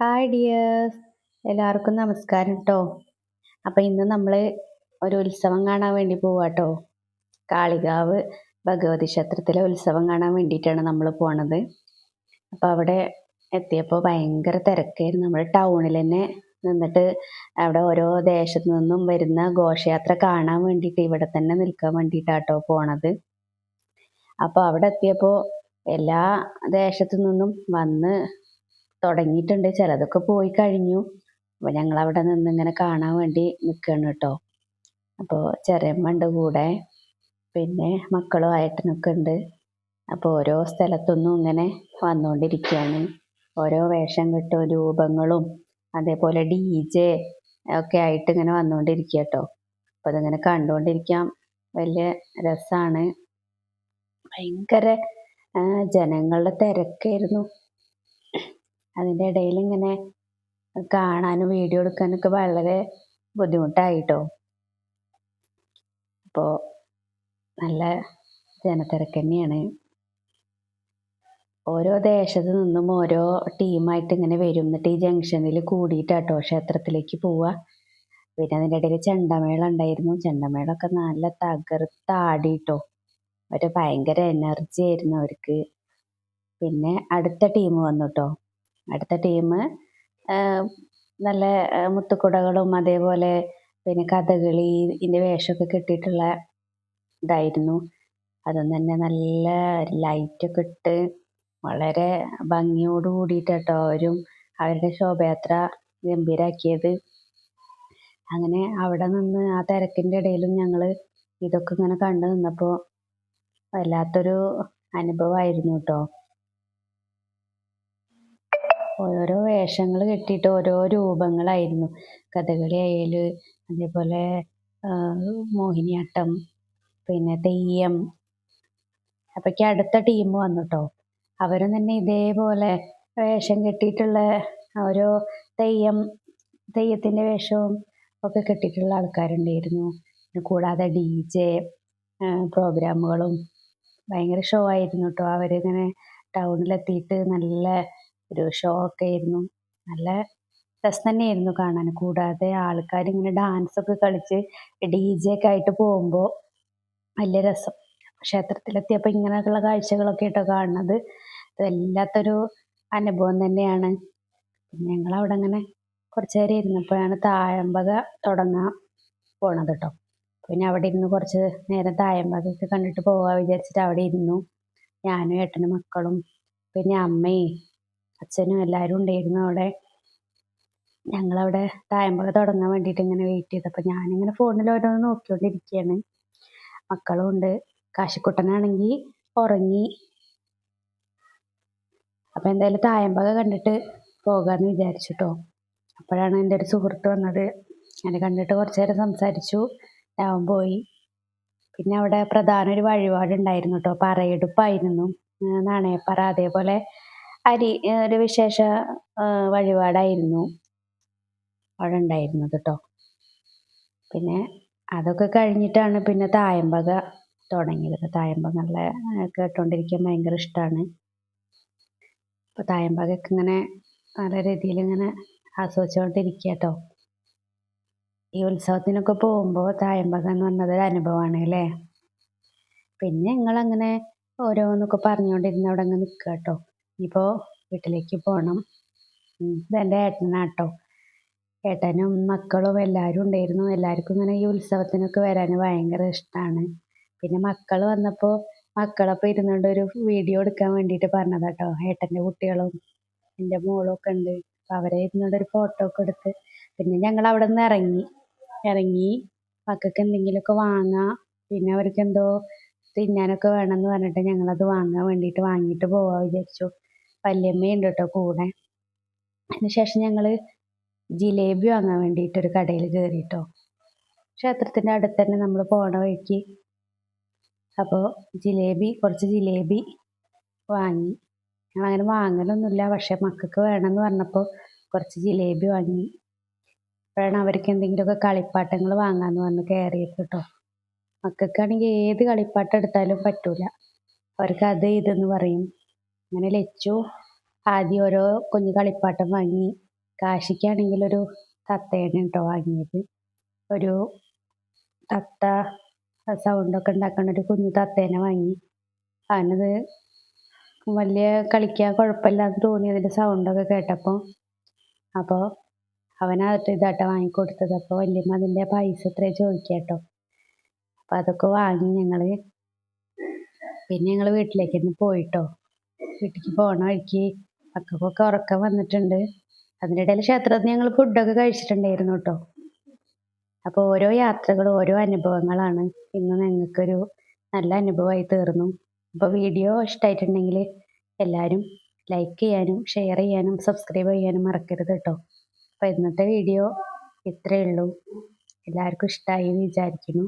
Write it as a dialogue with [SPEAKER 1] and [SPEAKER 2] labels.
[SPEAKER 1] Hi dears, എല്ലാവർക്കും നമസ്കാരം കേട്ടോ. അപ്പം ഇന്ന് നമ്മൾ ഒരു ഉത്സവം കാണാൻ വേണ്ടി പോവാട്ടോ. കാളികാവ് ഭഗവതി ക്ഷേത്രത്തിലെ ഉത്സവം കാണാൻ വേണ്ടിയിട്ടാണ് നമ്മൾ പോണത്. അപ്പോൾ അവിടെ എത്തിയപ്പോൾ ഭയങ്കര തിരക്കായിരുന്നു. നമ്മൾ ടൗണിൽ തന്നെ നിന്നിട്ട് അവിടെ ഓരോ ദേശത്തു നിന്നും വരുന്ന ഘോഷയാത്ര കാണാൻ വേണ്ടിയിട്ട് ഇവിടെ തന്നെ നിൽക്കാൻ വേണ്ടിയിട്ടാട്ടോ പോണത്. അപ്പോൾ അവിടെ എത്തിയപ്പോൾ എല്ലാ ദേശത്തു നിന്നും വന്ന് തുടങ്ങിയിട്ടുണ്ട്. ചിലതൊക്കെ പോയി കഴിഞ്ഞു. അപ്പോൾ ഞങ്ങൾ അവിടെ നിന്ന് ഇങ്ങനെ കാണാൻ വേണ്ടി നിൽക്കുകയാണ് കേട്ടോ. അപ്പോൾ ചെറിയമ്മ ഉണ്ട് കൂടെ, പിന്നെ മക്കളും ഏട്ടനൊക്കെ ഉണ്ട്. അപ്പോൾ ഓരോ സ്ഥലത്തുനിന്നും ഇങ്ങനെ വന്നുകൊണ്ടിരിക്കുകയാണ്. ഓരോ വേഷം കെട്ടും രൂപങ്ങളും അതേപോലെ DJ ഒക്കെ ആയിട്ട് ഇങ്ങനെ വന്നുകൊണ്ടിരിക്കുക കേട്ടോ. അപ്പോൾ അതിങ്ങനെ കണ്ടുകൊണ്ടിരിക്കാൻ വലിയ രസമാണ്. ഭയങ്കര ജനങ്ങളുടെ തിരക്കായിരുന്നു. അതിൻ്റെ ഇടയിൽ ഇങ്ങനെ കാണാനും വീഡിയോ എടുക്കാനൊക്കെ വളരെ ബുദ്ധിമുട്ടായിട്ടോ. അപ്പോൾ നല്ല ജനത്തിരക്ക് തന്നെയാണ്. ഓരോ ദേശത്ത് നിന്നും ഓരോ ടീമായിട്ട് ഇങ്ങനെ വരും. എന്നിട്ട് ഈ ജംഗ്ഷനിൽ കൂടിയിട്ടാട്ടോ ക്ഷേത്രത്തിലേക്ക് പോവുക. പിന്നെ അതിൻ്റെ ഇടയിൽ ചെണ്ടമേളം ഉണ്ടായിരുന്നു. ചെണ്ടമേളമൊക്കെ നല്ല തകർത്താടിട്ടോ. ഒരു ഭയങ്കര എനർജി ആയിരുന്നു അവർക്ക്. പിന്നെ അടുത്ത ടീം വന്നു കേട്ടോ. അടുത്ത ടീം നല്ല മുത്തുക്കുടകളും അതേപോലെ പിന്നെ കഥകളി ഇതിൻ്റെ വേഷമൊക്കെ കെട്ടിയിട്ടുള്ള ഇതായിരുന്നു. അതും തന്നെ നല്ല ലൈറ്റൊക്കെ ഇട്ട് വളരെ ഭംഗിയോട് കൂടിയിട്ട് കേട്ടോ അവരും അവരുടെ ശോഭയാത്ര ഗംഭീരാക്കിയത്. അങ്ങനെ അവിടെ നിന്ന് ആ തിരക്കിൻ്റെ ഇടയിലും ഞങ്ങൾ ഇതൊക്കെ ഇങ്ങനെ കണ്ടു നിന്നപ്പോൾ വല്ലാത്തൊരു അനുഭവമായിരുന്നു കേട്ടോ. ഓരോരോ വേഷങ്ങൾ കെട്ടിയിട്ട് ഓരോ രൂപങ്ങളായിരുന്നു. കഥകളി ആയാലും അതേപോലെ മോഹിനിയാട്ടം, പിന്നെ തെയ്യം. അപ്പോഴേക്ക് അടുത്ത ടീം വന്നു കേട്ടോ. അവരും തന്നെ ഇതേപോലെ വേഷം കെട്ടിയിട്ടുള്ള ഓരോ തെയ്യത്തിൻ്റെ വേഷവും ഒക്കെ കെട്ടിയിട്ടുള്ള ആൾക്കാരുണ്ടായിരുന്നു. കൂടാതെ DJ പ്രോഗ്രാമുകളും ഭയങ്കര ഷോ ആയിരുന്നു കേട്ടോ. അവരിങ്ങനെ ടൗണിലെത്തിയിട്ട് നല്ല ഒരു ഷോ ഒക്കെ ആയിരുന്നു. നല്ല രസം തന്നെയായിരുന്നു കാണാൻ. കൂടാതെ ആൾക്കാരിങ്ങനെ ഡാൻസൊക്കെ കളിച്ച് DJ ഒക്കെ ആയിട്ട് പോകുമ്പോൾ വലിയ രസം. ക്ഷേത്രത്തിലെത്തിയപ്പോൾ ഇങ്ങനെയൊക്കെയുള്ള കാഴ്ചകളൊക്കെ കേട്ടോ കാണുന്നത്. വല്ലാത്തൊരു അനുഭവം തന്നെയാണ്. പിന്നെ ഞങ്ങളവിടെ അങ്ങനെ കുറച്ച് നേരം ഇരുന്നപ്പോഴാണ് തായമ്പക തുടങ്ങാൻ പോണത് കേട്ടോ. പിന്നെ അവിടെ ഇരുന്ന് കുറച്ച് നേരം തായമ്പകയൊക്കെ കണ്ടിട്ട് പോകാൻ വിചാരിച്ചിട്ട് അവിടെ ഇരുന്നു. ഞാനും ഏട്ടനും മക്കളും പിന്നെ അമ്മയും അച്ഛനും എല്ലാവരും ഉണ്ടായിരുന്നു അവിടെ. ഞങ്ങളവിടെ തായമ്പക തുടങ്ങാൻ വേണ്ടിയിട്ട് ഇങ്ങനെ വെയിറ്റ് ചെയ്തപ്പോൾ ഞാനിങ്ങനെ ഫോണിൽ ഓരോന്ന് നോക്കിക്കൊണ്ടിരിക്കുകയാണ്. മക്കളും ഉണ്ട്. കാശിക്കുട്ടനാണെങ്കിൽ ഉറങ്ങി. അപ്പോൾ എന്തായാലും തായമ്പക കണ്ടിട്ട് പോകാമെന്ന് വിചാരിച്ചു കേട്ടോ. അപ്പോഴാണ് എൻ്റെ ഒരു സുഹൃത്ത് വന്നത്. അങ്ങനെ കണ്ടിട്ട് കുറച്ച് നേരം സംസാരിച്ചു. അവൻ പോയി. പിന്നെ അവിടെ പ്രധാന ഒരു വഴിപാടുണ്ടായിരുന്നു കേട്ടോ. പറയെടുപ്പായിരുന്നു, നാണയപ്പറ, അതേപോലെ ഒരു വിശേഷ വഴിപാടായിരുന്നു അവിടെ ഉണ്ടായിരുന്നത് കേട്ടോ. പിന്നെ അതൊക്കെ കഴിഞ്ഞിട്ടാണ് പിന്നെ തായമ്പക തുടങ്ങിയത്. തായമ്പക നല്ല കേട്ടോണ്ടിരിക്കാൻ ഭയങ്കര ഇഷ്ടമാണ്. അപ്പോൾ തായമ്പകയൊക്കെ ഇങ്ങനെ നല്ല രീതിയിൽ ഇങ്ങനെ ആസ്വദിച്ചുകൊണ്ടിരിക്കുക കേട്ടോ. ഈ ഉത്സവത്തിനൊക്കെ പോകുമ്പോൾ തായമ്പക എന്ന് പറഞ്ഞത് ഒരു അനുഭവമാണ് അല്ലേ. പിന്നെ ഞങ്ങളങ്ങനെ ഓരോന്നൊക്കെ പറഞ്ഞുകൊണ്ടിരുന്ന് അവിടെ അങ്ങ് നിൽക്കുക കേട്ടോ. ഇനിയിപ്പോൾ വീട്ടിലേക്ക് പോകണം. ഇതെൻ്റെ ഏട്ടനാട്ടോ. ഏട്ടനും മക്കളും എല്ലാവരും ഉണ്ടായിരുന്നു. എല്ലാവർക്കും ഇങ്ങനെ ഈ ഉത്സവത്തിനൊക്കെ വരാൻ ഭയങ്കര ഇഷ്ടമാണ്. പിന്നെ മക്കൾ വന്നപ്പോൾ മക്കളൊപ്പം ഇരുന്നുകൊണ്ട് ഒരു വീഡിയോ എടുക്കാൻ വേണ്ടിയിട്ട് പറഞ്ഞതാട്ടോ. ഏട്ടൻ്റെ കുട്ടികളും എൻ്റെ മോളും ഒക്കെ ഉണ്ട്. അപ്പോൾ അവരെ ഇരുന്നുകൊണ്ട് ഒരു ഫോട്ടോ ഒക്കെ എടുത്ത് പിന്നെ ഞങ്ങൾ അവിടെ നിന്ന് ഇറങ്ങി മക്കൾക്ക് എന്തെങ്കിലുമൊക്കെ വാങ്ങാം, പിന്നെ അവർക്ക് എന്തോ തിന്നാനൊക്കെ വേണമെന്ന് പറഞ്ഞിട്ട് ഞങ്ങളത് വാങ്ങാൻ വേണ്ടിയിട്ട് വാങ്ങിയിട്ട് പോകാൻ വിചാരിച്ചു. വല്യമ്മയുണ്ട് കേട്ടോ കൂടെ. അതിനുശേഷം ഞങ്ങൾ ജിലേബി വാങ്ങാൻ വേണ്ടിയിട്ട് ഒരു കടയിൽ കയറി കേട്ടോ. ക്ഷേത്രത്തിൻ്റെ അടുത്ത് തന്നെ നമ്മൾ പോണ വഴിക്ക്. അപ്പോൾ കുറച്ച് ജിലേബി വാങ്ങി. ഞങ്ങളങ്ങനെ വാങ്ങലൊന്നുമില്ല, പക്ഷെ മക്കൾക്ക് വേണമെന്ന് പറഞ്ഞപ്പോൾ കുറച്ച് ജിലേബി വാങ്ങി. അപ്പോഴാണ് അവർക്ക് എന്തെങ്കിലുമൊക്കെ കളിപ്പാട്ടങ്ങൾ വാങ്ങാമെന്ന് പറഞ്ഞ് കയറിയത് കേട്ടോ. മക്കൾക്കാണെങ്കിൽ ഏത് കളിപ്പാട്ടം എടുത്താലും പറ്റൂല. അവർക്ക് അത് ഇതെന്ന് പറയും. അങ്ങനെ ലച്ചു ആദ്യം ഓരോ കുഞ്ഞു കളിപ്പാട്ടം വാങ്ങി. കാശിക്കാണെങ്കിൽ ഒരു തത്തയാണ് കേട്ടോ വാങ്ങിയത്. ഒരു തത്ത സൗണ്ടൊക്കെ ഉണ്ടാക്കുന്ന ഒരു കുഞ്ഞു തത്തേനെ വാങ്ങി. അവനത് വലിയ കളിക്കാൻ കുഴപ്പമില്ലാന്ന് തോന്നി അതിൻ്റെ സൗണ്ടൊക്കെ കേട്ടപ്പോൾ. അപ്പോൾ അവനകത്ത് ഇതാട്ടോ വാങ്ങിക്കൊടുത്തത്. അപ്പോൾ വല്യമ്മ അതിൻ്റെ പൈസ എത്രയാണ് ചോദിക്കുക കേട്ടോ. അപ്പോൾ അതൊക്കെ വാങ്ങി ഞങ്ങൾ. പിന്നെ ഞങ്ങൾ വീട്ടിലേക്ക് തന്നെ പോയിട്ടോ. വീട്ടിലേക്ക് പോണ വഴിക്ക് മക്കൾക്കൊക്കെ ഉറക്കം വന്നിട്ടുണ്ട്. അതിനിടയിൽ ക്ഷേത്രത്തിൽ ഞങ്ങൾ ഫുഡൊക്കെ കഴിച്ചിട്ടുണ്ടായിരുന്നു കേട്ടോ. അപ്പോൾ ഓരോ യാത്രകളും ഓരോ അനുഭവങ്ങളാണ്. ഇന്ന് ഞങ്ങൾക്കൊരു നല്ല അനുഭവമായി തീർന്നു. അപ്പോൾ വീഡിയോ ഇഷ്ടമായിട്ടുണ്ടെങ്കിൽ എല്ലാവരും ലൈക്ക് ചെയ്യാനും ഷെയർ ചെയ്യാനും സബ്സ്ക്രൈബ് ചെയ്യാനും മറക്കരുത് കേട്ടോ. അപ്പോൾ ഇന്നത്തെ വീഡിയോ ഇത്രയേ ഉള്ളൂ. എല്ലാവർക്കും ഇഷ്ടമായി എന്ന് വിചാരിക്കുന്നു.